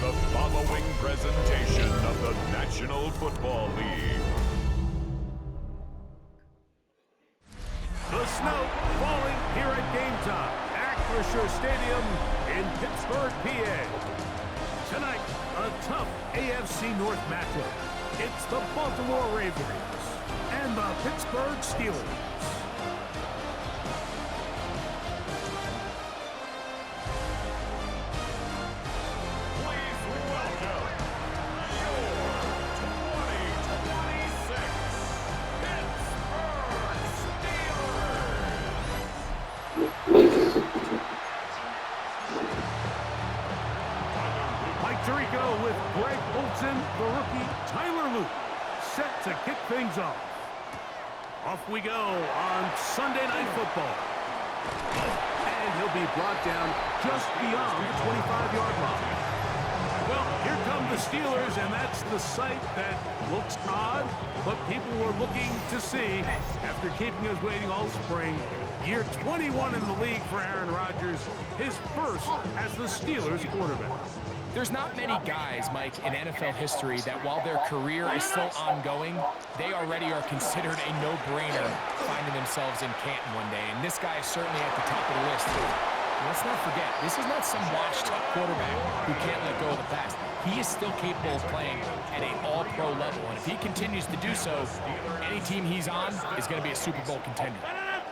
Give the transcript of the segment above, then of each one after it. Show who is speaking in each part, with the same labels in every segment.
Speaker 1: the following presentation of the National Football League.
Speaker 2: The snow falling here at game time. Acrisure Stadium in Pittsburgh, PA. Tonight, a tough AFC North matchup. It's the Baltimore Ravens and the Pittsburgh Steelers. With Greg Olsen, the rookie Tyler Luke, set to kick things off. Off we go on Sunday Night Football. And he'll be brought down just beyond the 25-yard line. Well, here come the Steelers, and that's the sight that looks odd, but people were looking to see after keeping us waiting all spring. Year 21 in the league for Aaron Rodgers, his first as the Steelers quarterback.
Speaker 3: There's not many guys, Mike, in NFL history that while their career is still ongoing, they already are considered a no-brainer finding themselves in Canton one day. And this guy is certainly at the top of the list. And let's not forget, this is not some washed-up quarterback who can't let go of the past. He is still capable of playing at an all-pro level. And if he continues to do so, any team he's on is going to be a Super Bowl contender.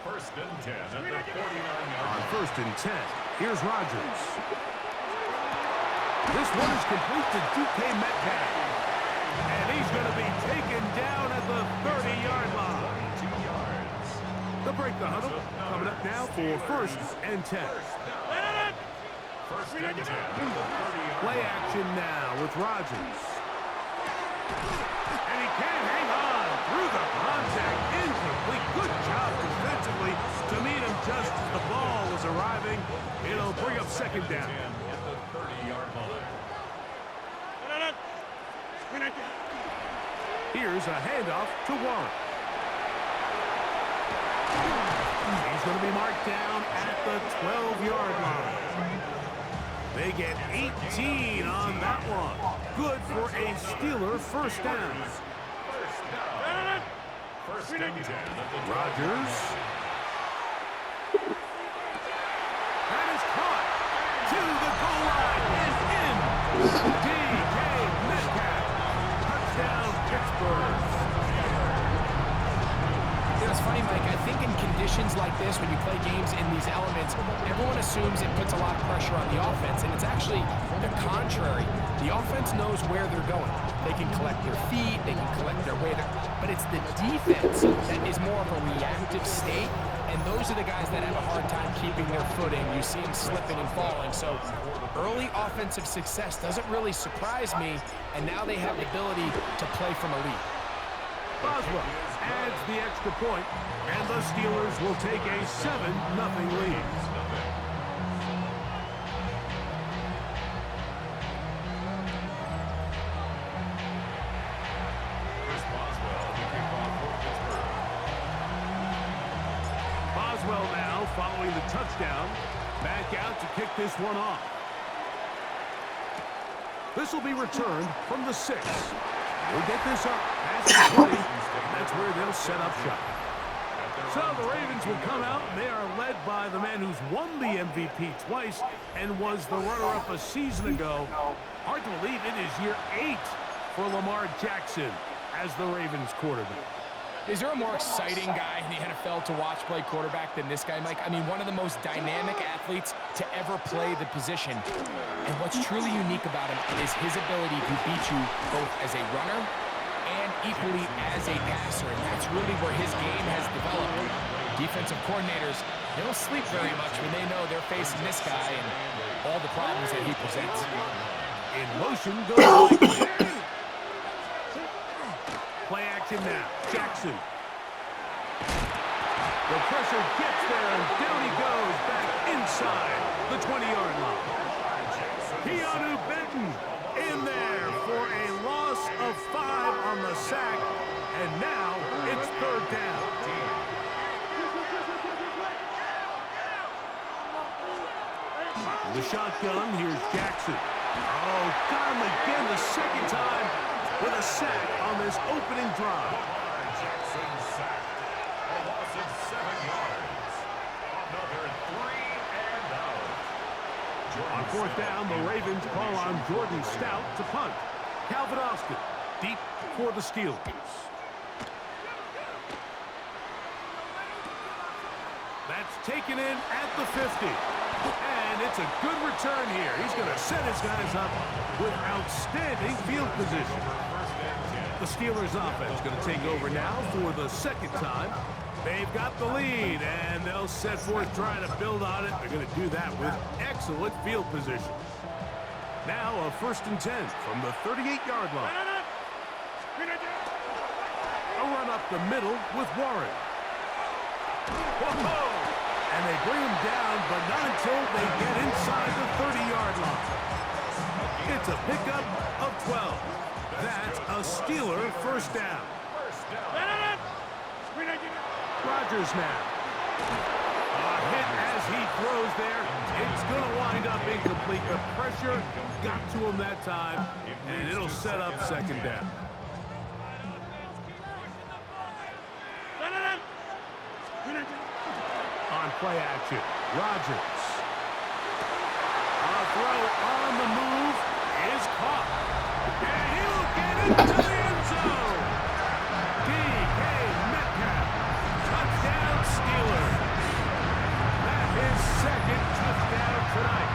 Speaker 1: First and 10 at the 49-yard.
Speaker 2: On first and 10, here's Rodgers. This one is complete to DK Metcalf. And he's going to be taken down at the 30-yard line.
Speaker 1: 2 yards.
Speaker 2: The break the huddle. Coming up now for first and 10.
Speaker 1: First and 10 at the 30-yard.
Speaker 2: Play action now with Rodgers. And he can't hang on through the contact. Incomplete. Good job defensively to meet him just as the ball was arriving. It'll bring up second down.
Speaker 1: At the 30-yard line.
Speaker 2: Here's a handoff to Warren. He's going to be marked down at the 12-yard line. They get 18 on that one. Good for a Steeler first down.
Speaker 1: First and 10 at the
Speaker 2: Rodgers. That is caught to the goal line and in. DK Metcalf. Touchdown, Pittsburgh.
Speaker 3: You know, it's funny, Mike, I think in conditions like this, when you play games in these elements, everyone assumes it puts a lot of pressure on the offense, and it's actually the contrary. The offense knows where they're going. They can collect their feet, they can collect their way, but it's the defense that is more of a reactive state, and those are the guys that have a hard time keeping their footing. You see them slipping and falling, so early offensive success doesn't really surprise me, and now they have the ability to play from a lead.
Speaker 2: Boswell adds the extra point, and the Steelers will take a 7-0 lead. Boswell now following the touchdown, back out to kick this one off. This will be returned from the 6. We'll get this up past the 20. That's where they'll set up shop. So the Ravens will come out, and they are led by the man who's won the MVP twice and was the runner-up a season ago. Hard to believe it is year 8 for Lamar Jackson as the Ravens quarterback.
Speaker 3: Is there a more exciting guy in the NFL to watch play quarterback than this guy, Mike? I mean, one of the most dynamic athletes to ever play the position. And what's truly unique about him is his ability to beat you both as a runner and equally as a passer. And that's really where his game has developed. Defensive coordinators, they don't sleep very much when they know they're facing this guy and all the problems that he presents.
Speaker 2: In motion goes play action now. Jackson. The pressure gets there, and down he goes back inside the 20-yard line. Keanu Benton in there for a loss of 5 on the sack, and now it's third down. The shotgun, here's Jackson. Oh, got him again the second time with a sack on this opening drive.
Speaker 1: Jackson sacked. A loss of 7 yards. Another 3 and out.
Speaker 2: On fourth down, the Ravens call on Jordan Stout to punt. Calvin Austin deep for the Steelers. That's taken in at the 50. And it's a good return here. He's going to set his guys up with outstanding field position. The Steelers offense going to take over now for the second time. They've got the lead, and they'll set forth trying to build on it. They're going to do that with excellent field position. Now a 1st and 10 from the 38-yard line. A run up the middle with Warren. Whoa! And they bring him down, but not until they get inside the 30-yard line. It's a pickup of 12. That's a Steeler first down. Rodgers now. A hit as he throws there. It's going to wind up incomplete. The pressure got to him that time, and it'll set up second down. On play action, Rodgers. A throw on the move is caught. And he'll get into the end zone. D.K. Metcalf. Touchdown Steelers. That's his second touchdown tonight.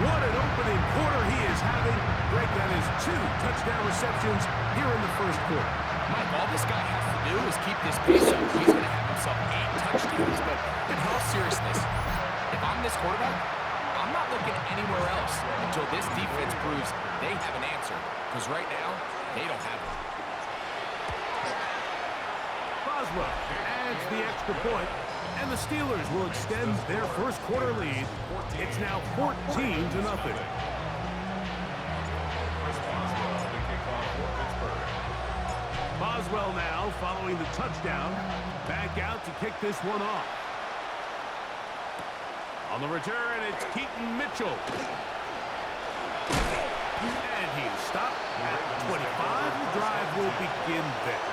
Speaker 2: What an opening quarter he is having. Greg, that is 2 touchdown receptions here in the first quarter.
Speaker 3: Mike, all this guy has to do is keep this pace up. He's going to have himself 8 touchdowns. But in all seriousness, if I'm this quarterback, I'm not looking anywhere else until this defense proves they have an answer. Because right now, they don't have it.
Speaker 2: Boswell adds the extra point, and the Steelers will extend their first quarter lead. It's now 14-0. Boswell now following the touchdown. Back out to kick this one off. On the return, it's Keaton Mitchell. And he's stopped at 25. The drive will begin there.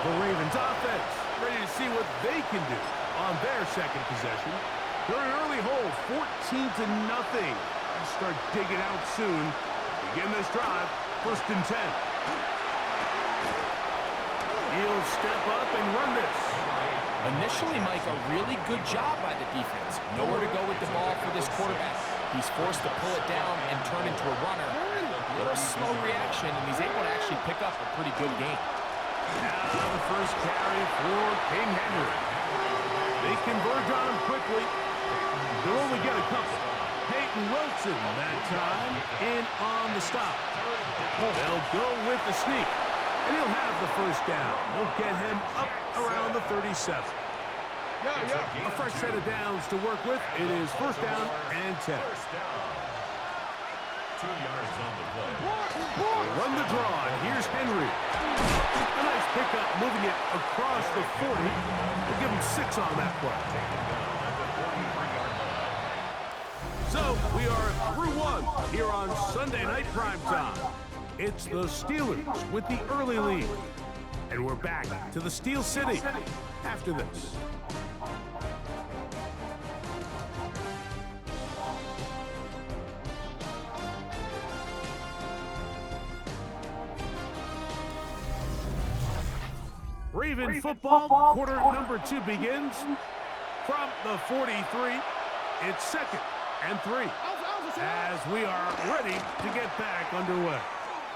Speaker 2: The Ravens offense ready to see what they can do on their second possession. They're an early hole, 14-0. Start digging out soon. Begin this drive, 1st and 10. He'll step up and run this.
Speaker 3: Initially, Mike, a really good job by the defense. Nowhere to go with the ball for this quarterback. He's forced to pull it down and turn into a runner. A little slow reaction, and he's able to actually pick up a pretty good game.
Speaker 2: Now the first carry for King Henry. They converge on him quickly. They'll only get a couple. Peyton Wilson that time in on the stop. They'll go with the sneak. And he'll have the first down. We'll get him up around the 37. A fresh set of downs to work with. It is 1st down and 10.
Speaker 1: 2 yards on the play.
Speaker 2: Run the draw, and here's Henry. A nice pickup, moving it across the 40. We'll give him 6 on that play. So, we are through 1 here on Sunday Night Primetime. It's the Steelers with the early lead. And we're back to the Steel City after this. Raven football, quarter number 2 begins. From the 43, it's 2nd and 3. As we are ready to get back underway.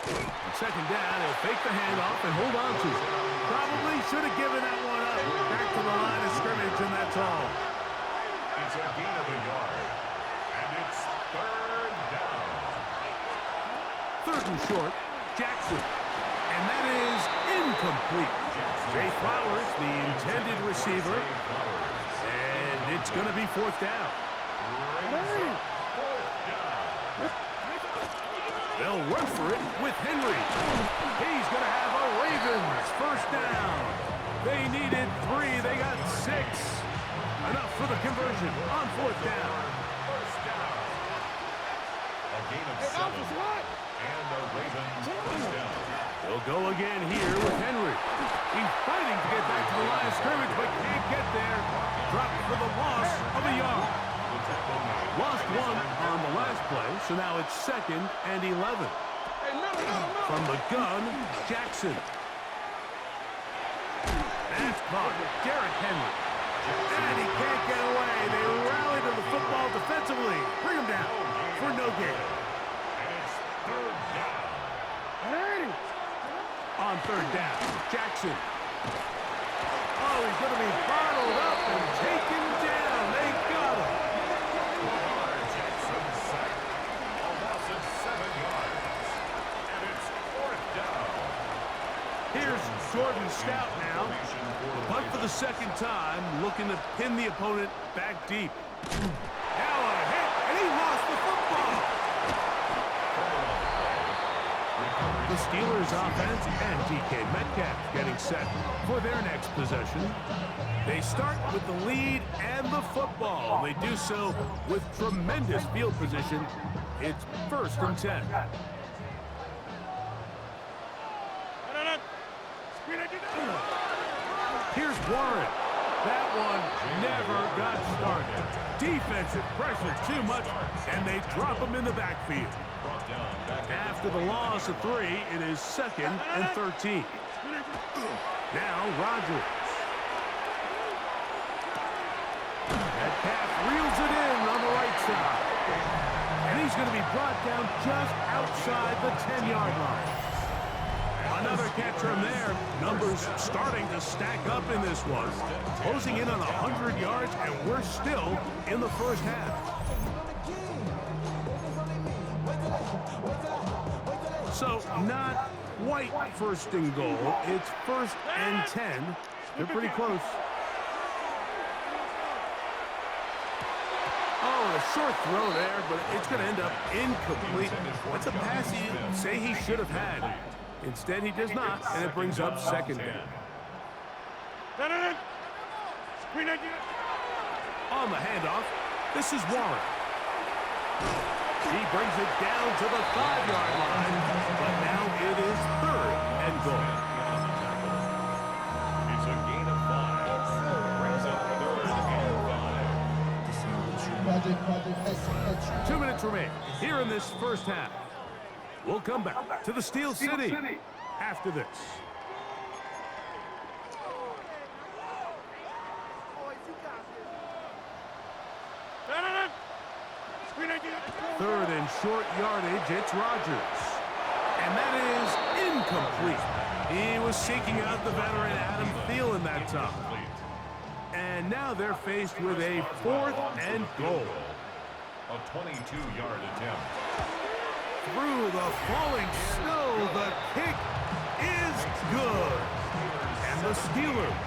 Speaker 2: On 2nd down, he'll fake the handoff and hold on to it. Probably should have given that one up. Back to the line of scrimmage, and that's all.
Speaker 1: It's a gain of a yard. And it's 3rd down.
Speaker 2: 3rd and short, Jackson. And that is incomplete. Jay Flowers, the intended receiver. And it's going to be 4th down. They'll run for it with Henry. He's going to have a Ravens first down. They needed 3. They got 6. Enough for the conversion on 4th down. They'll go again here with Henry. He's fighting to get back to the line of scrimmage, but can't get there. Dropped for the loss of a yard. Lost one on the last play, so now it's 2nd and 11. From the gun, Jackson. That's caught. Derrick Henry. And he can't get away. They rally to the football defensively. Bring him down for no gain.
Speaker 1: It's 3rd down.
Speaker 2: On 3rd down, Jackson. Oh, he's going to be bottled up and taken down. They got him.
Speaker 1: Lamar Jackson sacked. A loss of 7 yards. And it's 4th down.
Speaker 2: Here's Jordan Stout now. Punt for the 2nd time, looking to pin the opponent back deep. Now a hit, and he lost the football. The Steelers offense and DK Metcalf getting set for their next possession. They start with the lead and the football. They do so with tremendous field position. It's 1st and 10. Here's Warren. That one never got started. Defensive pressure too much, and they drop him in the backfield. After the loss of 3, it is 2nd and 13. Now Rodgers. Metcalf reels it in on the right side. And he's going to be brought down just outside the 10-yard line. Another catch from there. Numbers starting to stack up in this one. Closing in on 100 yards, and we're still in the 1st half. So not quite 1st and goal. It's 1st and 10. They're pretty close. Oh, a short throw there, but it's going to end up incomplete. That's a pass you say he should have had. Instead, he does not, and it brings up 2nd down. On the handoff, this is Warren. He brings it down to the 5-yard line, but now it is 3rd and goal.
Speaker 1: It's a gain of 5. Brings up 3rd and 5.
Speaker 2: 2 minutes remain here in this 1st half. We'll come back to the Steel City after this. Third and short yardage, it's Rodgers. And that is incomplete. He was seeking out the veteran Adam Thielen that time. And now they're faced with a 4th and goal.
Speaker 1: A 22-yard attempt.
Speaker 2: Through the falling snow, the kick is good. And the Steelers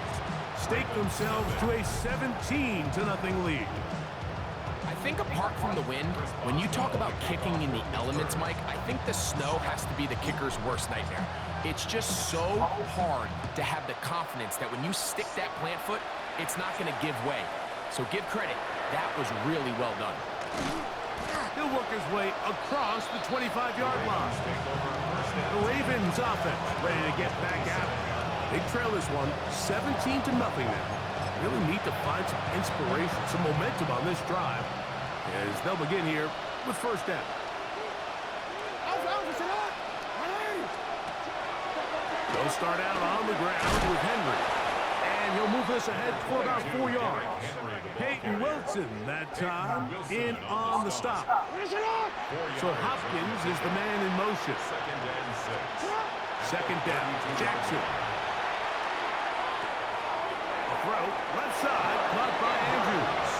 Speaker 2: stake themselves to a 17-0 lead.
Speaker 3: I think apart from the wind, when you talk about kicking in the elements, Mike, I think the snow has to be the kicker's worst nightmare. It's just so hard to have the confidence that when you stick that plant foot, it's not going to give way. So give credit. That was really well done.
Speaker 2: He'll work his way across the 25-yard line. The Ravens offense ready to get back at it. They trail this one 17-0 now. Really need to find some inspiration, some momentum on this drive as they'll begin here with 1st down. They'll start out on the ground with Henry. And he'll move this ahead for about 4 yards. Peyton Wilson that time in on the stop. So Hopkins is the man in motion. 2nd down, Jackson. A throw, left side, caught by Andrews.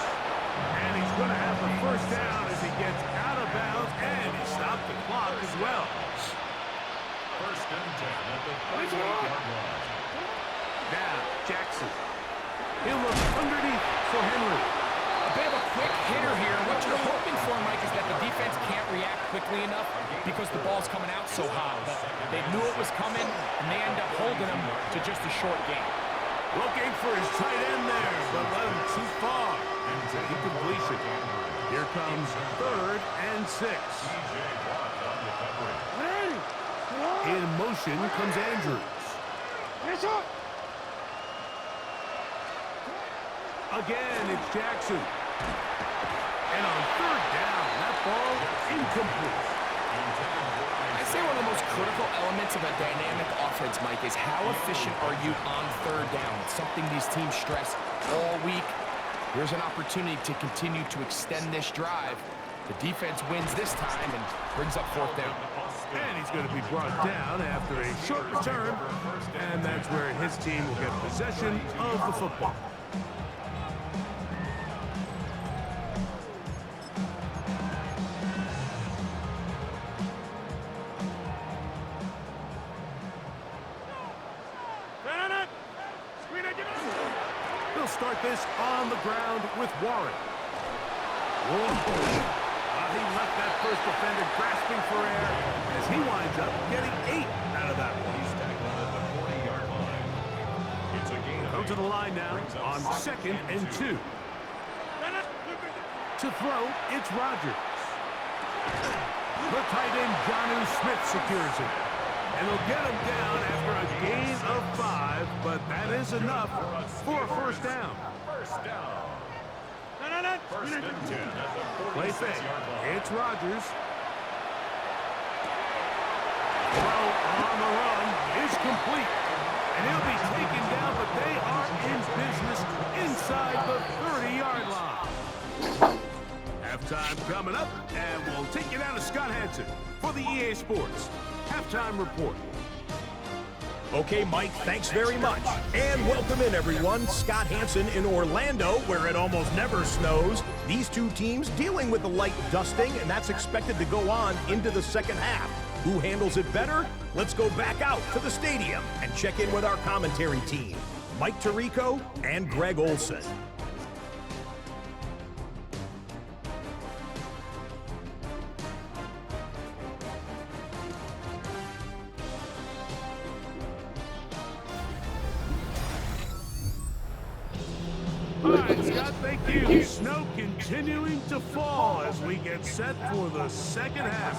Speaker 2: And he's going to have the 1st down as he gets out of bounds, and he stopped the clock as well.
Speaker 1: 1st and 10 at the 38-yard line.
Speaker 2: Now, Jackson. He'll look underneath for Henry.
Speaker 3: A bit of a quick hitter here. What you're hoping for, Mike, is that the defense can't react quickly enough because the ball's coming out so hot. But they knew it was coming, and they end up holding him to just a short gain.
Speaker 2: Looking for his tight end there, but led him too far. And it's an incompletion. Here comes 3rd and 6. In motion comes Andrews. Again, it's Jackson. And on third down, that ball incomplete.
Speaker 3: I'd say one of the most critical elements of a dynamic offense, Mike, is how efficient are you on third down? It's something these teams stress all week. Here's an opportunity to continue to extend this drive. The defense wins this time and brings up fourth down.
Speaker 2: And he's going to be brought down after a short return. And that's where his team will get possession of the football. They'll start this on the ground with Warren. Whoa. He left that first defender grasping for air as he winds up getting 8 out of that one.
Speaker 1: He's tackled at the 40-yard line. It's a gain of
Speaker 2: Go to the line now on 2nd and 2. To throw, it's Rodgers. The tight end, Jonnu Smith, secures it. And they'll get him down after a gain of 5, but that is enough for a first down.
Speaker 1: First down. First and 10 at the
Speaker 2: Play fake.
Speaker 1: 46-yard line.
Speaker 2: It's Rodgers. Throw on the run is complete. And he'll be taken down, but they are in business inside the 30-yard line. Halftime coming up, and we'll take you down to Scott Hansen for the EA Sports Halftime Report.
Speaker 4: Okay, Mike, thanks very much. And welcome in, everyone. Scott Hansen in Orlando, where it almost never snows. These two teams dealing with a light dusting, and that's expected to go on into the second half. Who handles it better? Let's go back out to the stadium and check in with our commentary team, Mike Tirico and Greg Olson.
Speaker 2: All right, Scott, thank you. Snow continuing to fall as we get set for the second half.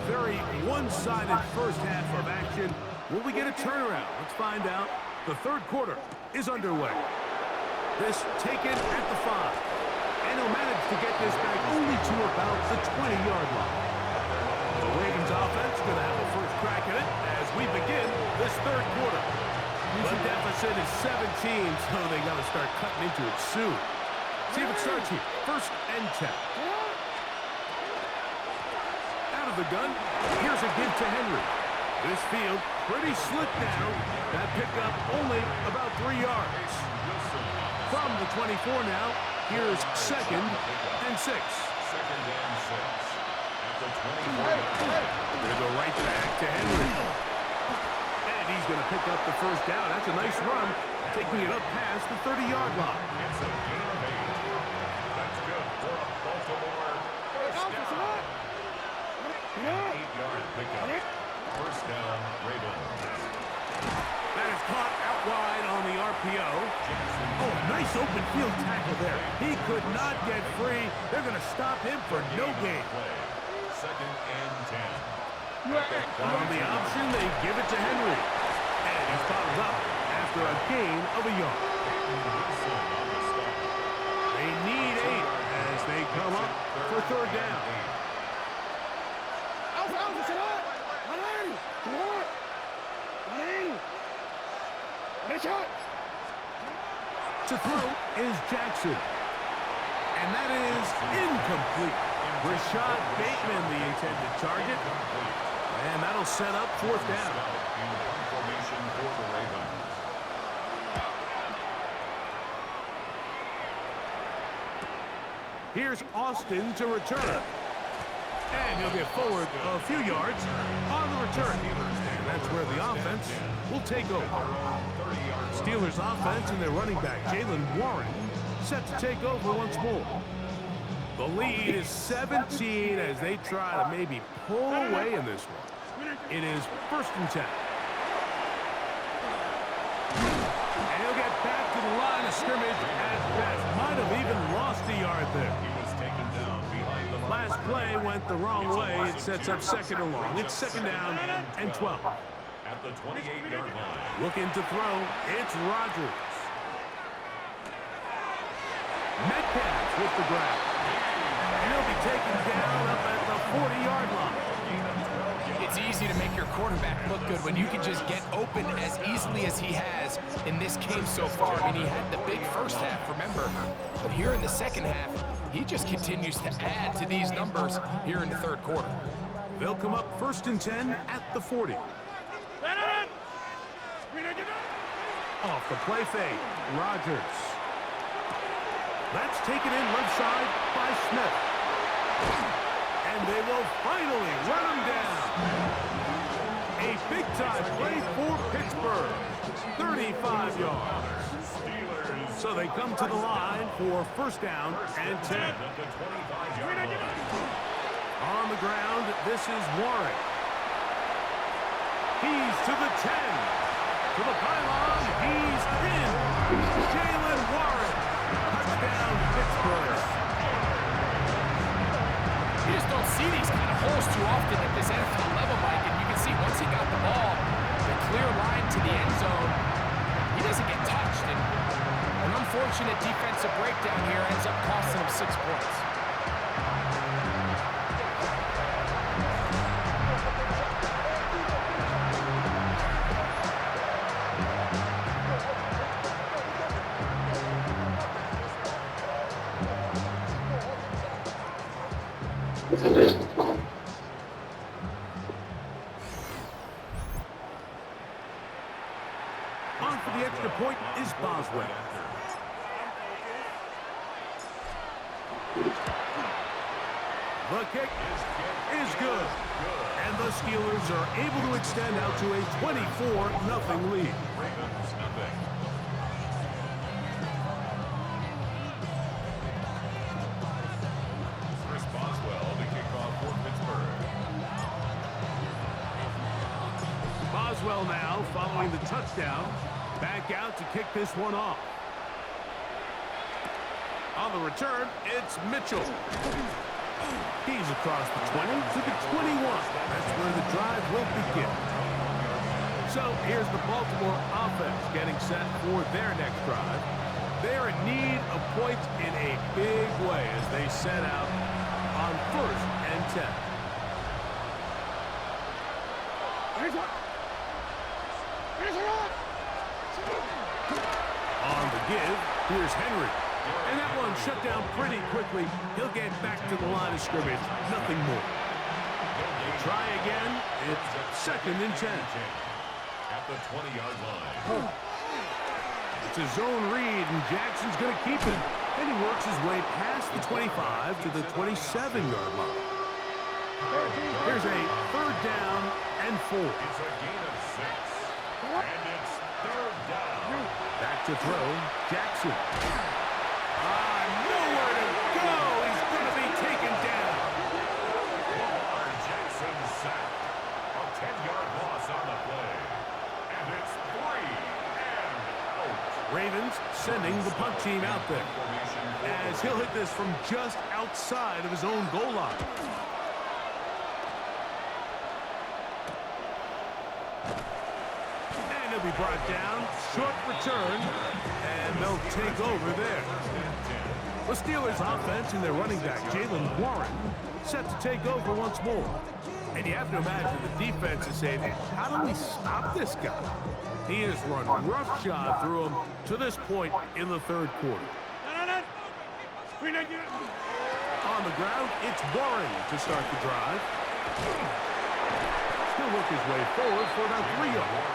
Speaker 2: Very one-sided first half of action. Will we get a turnaround? Let's find out. The third quarter is underway. This taken at the 5. And he'll manage to get this back only to about the 20-yard line. The Ravens offense going to have the first crack at it as we begin this third quarter. The deficit is 17, so they got to start cutting into it soon. See if it starts here. First and 10. Out of the gun, here's a give to Henry. This field pretty slick now. That pickup only about 3 yards. From the 24 now, here's 2nd and 6.
Speaker 1: Second and 6. At the 24.
Speaker 2: Gonna go right back to Henry. And he's going to pick up the first down. That's a nice run, taking it up past the 30-yard line.
Speaker 1: It's a gain of 8. That's good for a Baltimore first down. An 8-yard pickup. First down, Ravens.
Speaker 2: That is caught out wide on the RPO. Oh, nice open field tackle there. He could not get free. They're going to stop him for no gain.
Speaker 1: Second and 10.
Speaker 2: On the option, they give it to Henry. And he's followed up after a gain of a yard. They need 8 as they come up for third down. To throw is Jackson. And that is incomplete. Rashad Bateman, the intended target. And that'll set up fourth down.
Speaker 1: Formation for the Ravens.
Speaker 2: Here's Austin to return. And he'll get forward a few yards on the return. And that's where the offense will take over. Steelers offense and their running back, Jalen Warren, set to take over once more. The lead is 17 as they try to maybe pull away in this one. It is first and 10. And he'll get back to the line of scrimmage at best. Might have even lost a yard there.
Speaker 1: He was taken down behind the line.
Speaker 2: last play went the wrong way. It sets up second and long. It's second down and 12.
Speaker 1: At the 28-yard line.
Speaker 2: Looking to throw. It's Rodgers. Metcalf with the grab. And he'll be taken down up at the 40-yard line.
Speaker 3: It's easy to make your quarterback look good when you can just get open as easily as he has in this game so far. I mean, he had the big first half, remember. But here in the second half, he just continues to add to these numbers here in the third quarter.
Speaker 2: They'll come up first and 10 at the 40. Off the play fake, Rodgers. That's taken in left side by Smith. And they will finally run him down. A big-time play for Pittsburgh. 35 yards. So they come to the line for first down and 10. On the ground, this is Warren. He's to the 10. To the pylon, he's in. Jalen Warren. Touchdown, Pittsburgh.
Speaker 3: You just don't see these kind of holes too often at this NFL level, Mike. And you can see once he got the ball, the clear line to the end zone, he doesn't get touched. And an unfortunate defensive breakdown here ends up costing him 6 points.
Speaker 2: On for the extra point is Boswell. The kick is good. And the Steelers are able to extend out to a 24-0 lead.
Speaker 1: Chris Boswell to kick off for Pittsburgh.
Speaker 2: Boswell now, following the touchdown, back out to kick this one off. On the return, it's Mitchell. He's across the 20 to the 21. That's where the drive will begin. So here's the Baltimore offense getting set for their next drive. They're in need of points in a big way as they set out on first and 10. On the give, here's Henry. And that one shut down pretty quickly. He'll get back to the line of scrimmage. Nothing more. Try again. It's second and 10.
Speaker 1: At the 20-yard line.
Speaker 2: It's a zone read, and Jackson's going to keep it. And he works his way past the 25 to the 27-yard line. Here's a third down and 4.
Speaker 1: It's a gain of 6. And it's third down.
Speaker 2: Back to throw, Jackson. Nowhere to go. He's going to be taken down.
Speaker 1: Lamar Jackson sacked. A 10-yard loss on the play. And it's 3 and out.
Speaker 2: Ravens sending the punt team out there as he'll hit this from just outside of his own goal line. And he'll be brought down. Short return. And they'll take over there. The Steelers offense and their running back, Jalen Warren, set to take over once more. And you have to imagine the defense is saying, how do we stop this guy? He has run roughshod through him to this point in the third quarter. On the ground, it's Warren to start the drive. He'll work his way forward for about 3 yards.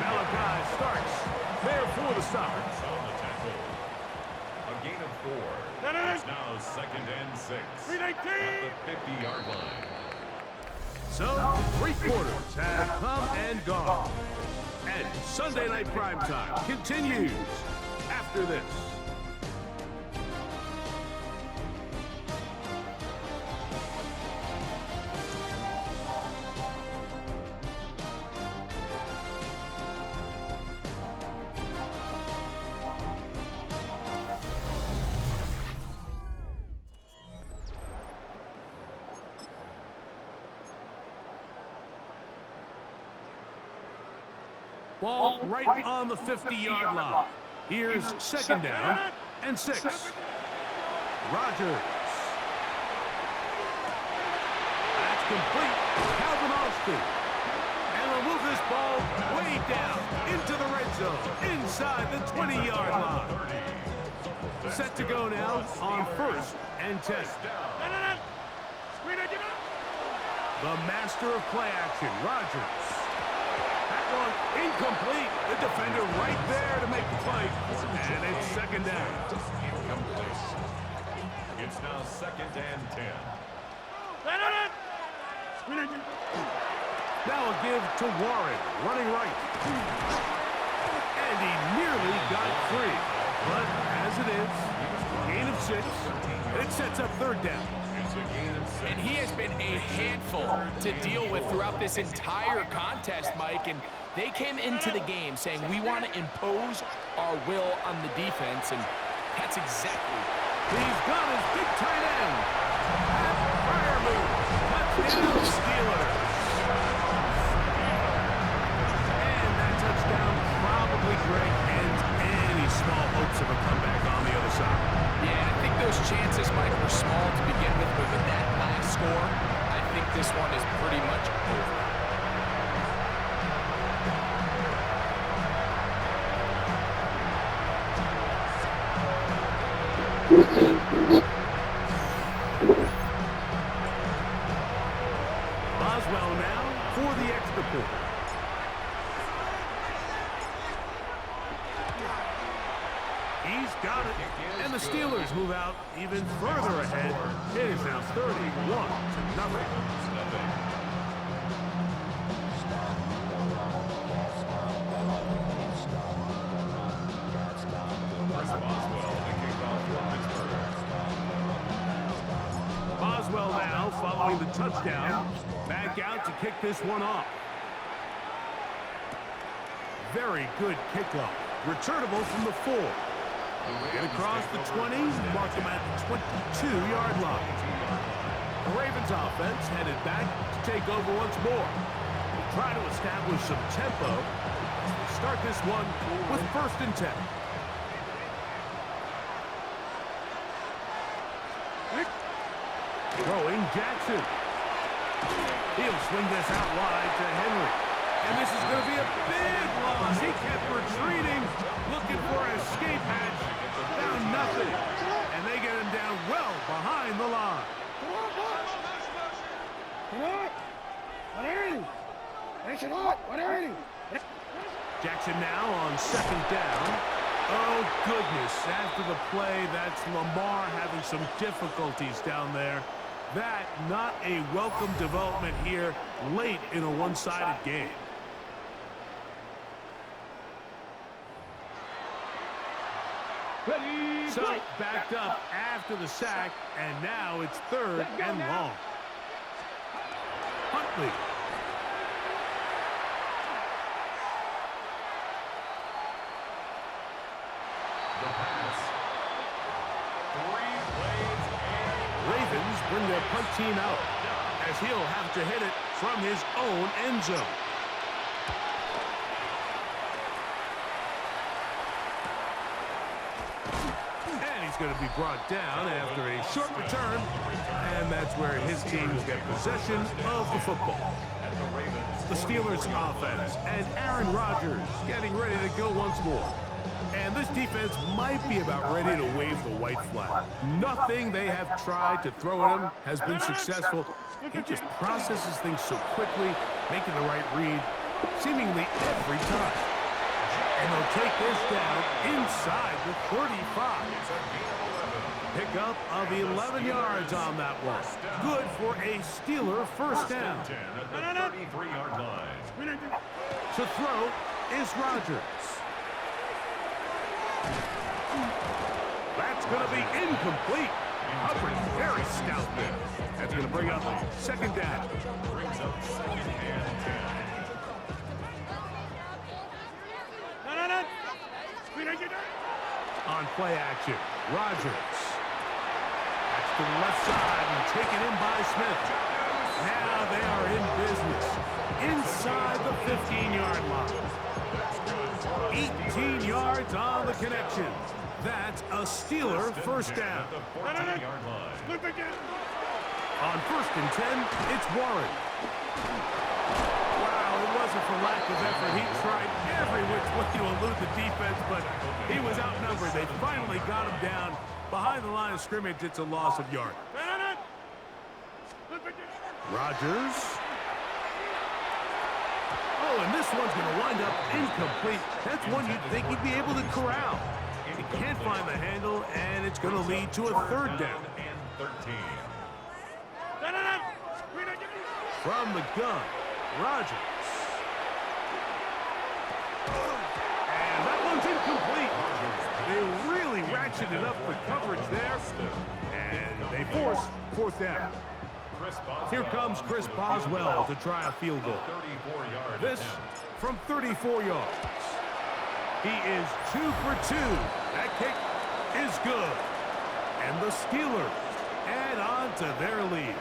Speaker 2: Malachi starts there for the stop.
Speaker 1: A gain of 4. It's now second and 6. At the 50-yard line.
Speaker 2: So, 3 quarters have come and gone. And Sunday Night Primetime continues after this. Ball right on the 50-yard line. Here's second down and 6. Rogers. That's complete. Calvin Austin. And they'll move this ball way down into the red zone, inside the 20-yard line. Set to go now on 1st and 10. The master of play action, Rogers. That one incomplete. The defender right there to make the play. And it's second down.
Speaker 1: Incomplete. It's now 2nd and 10.
Speaker 2: Now a give to Warren, running right. And he nearly got free. But as it is, gain of 6. It sets up 3rd down.
Speaker 3: And he has been a handful to deal with throughout this entire contest, Mike. And they came into the game saying, we want to impose our will on the defense. And that's exactly.
Speaker 2: He's got his big tight end. Fire move. Touchdown, Steelers. And that touchdown probably, Greg, ends any small hopes of a comeback on the other side.
Speaker 3: Yeah, I think those chances, Mike, were small to begin with, but with that last score, I think this one is pretty much over.
Speaker 2: Boswell now for the extra point. He's got it. And the Steelers move out even further ahead. It is now 31-0. Boswell now following the touchdown. Back out to kick this one off. Very good kickoff. Returnable from the 4. Get across the 20, mark them at the 22-yard line. The Ravens offense headed back to take over once more. They'll try to establish some tempo. Start this one with 1st and 10. Throwing Jackson. He'll swing this out wide to Henry. And this is going to be a big loss. He kept retreating, looking for an escape hatch. Found nothing. And they get him down well behind the line. Jackson now on 2nd down. Oh, goodness. After the play, that's Lamar having some difficulties down there. That not a welcome development here late in a one-sided game. So backed up after the sack, and now it's 3rd and long. Huntley.
Speaker 1: The pass. 3 plays and
Speaker 2: Ravens bring their punt team out as he'll have to hit it from his own end zone. And he's going to be brought down after a short return, and that's where his team will get possession of the football. The Steelers offense and Aaron Rodgers getting ready to go once more. And this defense might be about ready to wave the white flag. Nothing they have tried to throw at him has been successful. He just processes things so quickly, making the right read, seemingly every time. And they'll take this down inside the 35. Pickup of 11 yards on that one. Good for a Steeler 1st down.
Speaker 1: 33-yard line.
Speaker 2: To throw is Rodgers. That's going to be incomplete. Coverage very stout there. That's going to bring up 2nd down.
Speaker 1: Brings up 2nd and 10.
Speaker 2: On play action, Rodgers. That's to the left side and taken in by Smith. Now they are in business inside the 15-yard line. connection. That's a Steeler first down.
Speaker 1: At the 14-yard line.
Speaker 2: On 1st and 10, it's Warren. Wow, it wasn't for lack of effort. He tried every which way to elude the defense, but he was outnumbered. They finally got him down behind the line of scrimmage. It's a loss of yard. Rodgers. Oh, and this one's going to wind up incomplete. That's one you'd think he'd be able to corral. He can't find the handle, and it's going to lead to a 3rd down.
Speaker 1: And 13.
Speaker 2: From the gun, Rodgers. And that one's incomplete. They really ratcheted up the coverage there, and they force 4th down. Here comes Chris Boswell to try a field goal. This from 34 yards. He is 2 for 2. That kick is good. And the Steelers add on to their lead.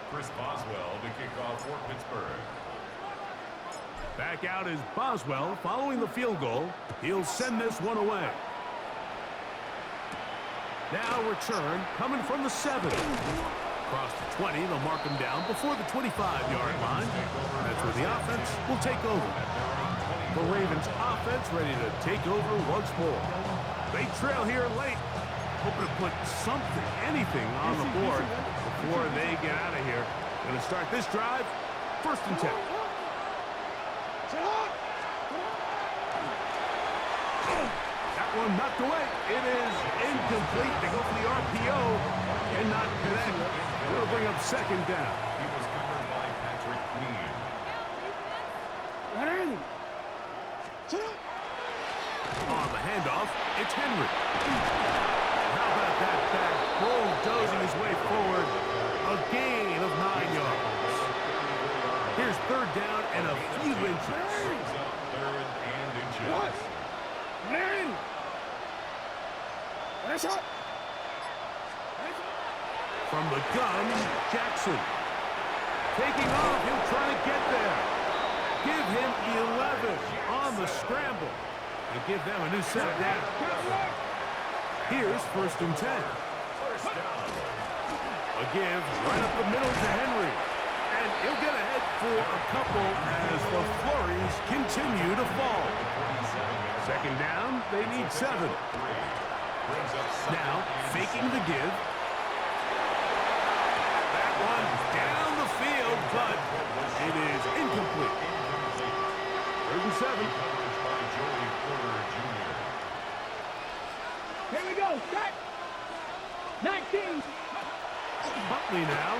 Speaker 1: Chris Boswell to kick off for Pittsburgh.
Speaker 2: Back out is Boswell following the field goal. He'll send this one away. Now return coming from the 7. Across the 20, they'll mark him down before the 25-yard line. That's where the offense will take over. The Ravens offense ready to take over once more. They trail here late, hoping to put something, anything on the board before they get out of here. Going to start this drive, 1st and 10. That one knocked away. It is incomplete. They go for the RPO and not connect. It'll bring up 2nd down.
Speaker 1: He was covered by Patrick Queen.
Speaker 2: On the handoff, it's Henry. How about that back bulldozing his way forward? A gain of 9 yards. Here's 3rd down and a few inches.
Speaker 1: 3rd and inches.
Speaker 2: From the gun, Jackson. Taking off, he'll try to get there. Give him 11 on the scramble. And give them a new set down. Here's 1st and 10. A give right up the middle to Henry. And he'll get ahead for a couple as the flurries continue to fall. 2nd down, they need 7. Now, faking the give. That one down the field, but it is incomplete. 3rd and 7.
Speaker 5: Here we go. Cut. 19.
Speaker 2: Buckley now.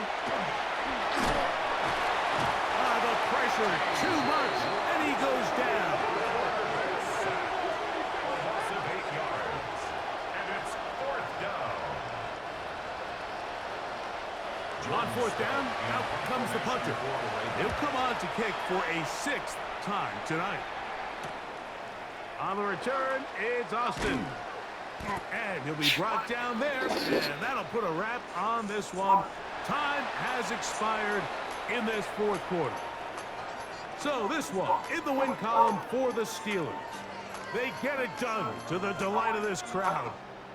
Speaker 2: The pressure too much, and he goes down.
Speaker 1: Loss of 8 yards. And it's 4th down.
Speaker 2: On 4th down, out comes the punter. He'll come on to kick for a 6th time tonight. On the return, it's Austin. And he'll be brought down there, and that'll put a wrap on this one. Time has expired in this 4th quarter. So this one in the win column for the Steelers. They get it done to the delight of this crowd.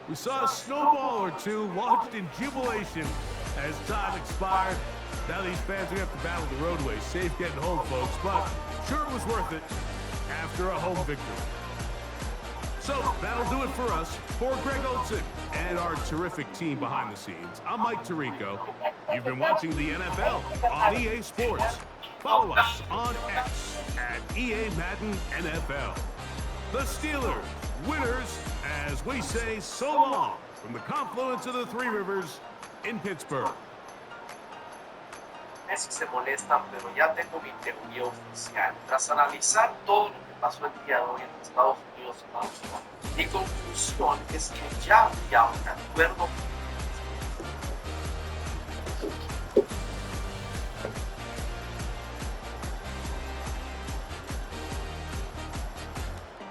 Speaker 2: We saw a snowball or two launched in jubilation as time expired. Now these fans are going to have to battle the roadway. Safe getting home, folks, but sure it was worth it after a home victory. So that'll do it for us. For Greg Olsen and our terrific team behind the scenes, I'm Mike Tirico. You've been watching the NFL on EA Sports. Follow us on X at EA Madden NFL. The Steelers, winners, as we say so long from the confluence of the Three Rivers in Pittsburgh.
Speaker 6: Si se molestan, pero ya tengo mi teoría oficial. Tras analizar todo lo que pasó el día de hoy en Estados Unidos, mi conclusión es que ya había un acuerdo